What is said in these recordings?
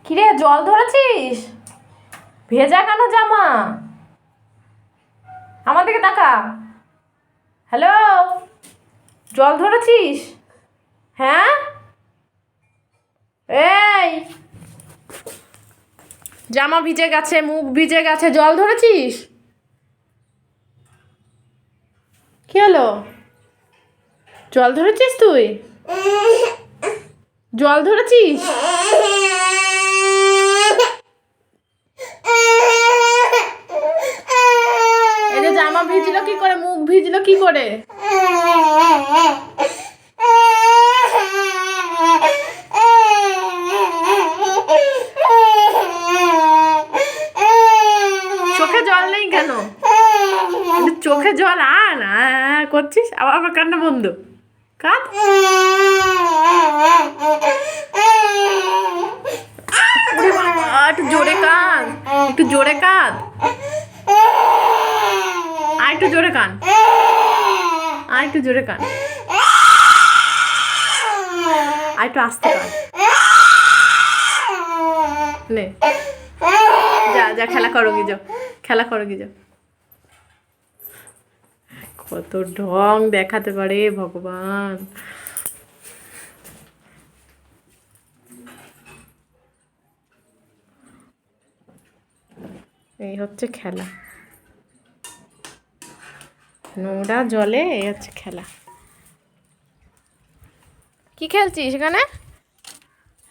কিরে জল ধরেছিস? ভেজা কেন জামা? আমার দিকে তাকা। হ্যালো, জল ধরেছিস? হ্যাঁ, এই জামা ভিজে গেছে, মুখ ভিজে গেছে, জল ধরেছিস? কি হলো? জল ধরেছিস তুই? জল ধরেছিস? এই যে জামা ভিজলো কি করে, মুখ ভিজলো কি করে? চোখে জল নেই কেন? চোখে জল আন করছিস, আবার কান্না বন্ধ। কাঁদ। একটু জোরে কাঁদ, একটু জোরে কাঁদ, আর একটু জোরে কান, আর একটু জোরে কান, আর একটু আস্তে কান। নে যা যা, খেলা করো গিয়ে যাও, খেলা করো গিয়ে যাও। কত ঢং দেখাতে পারে ভগবান। এই হচ্ছে খেলা, নোংরা জলে এই হচ্ছে খেলা। কি খেলছিস সেখানে?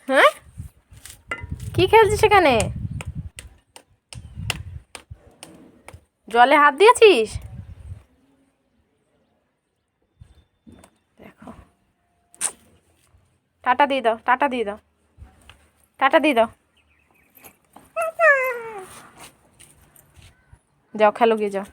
হ্যাঁ, কি খেলছিস সেখানে? জলে হাত দিয়েছিস? দেখো, টাটা দিয়ে দাও, টাটা দিয়ে দাও, টাটা দিয়ে দাও। যাও খেলো গিয়ে যাও।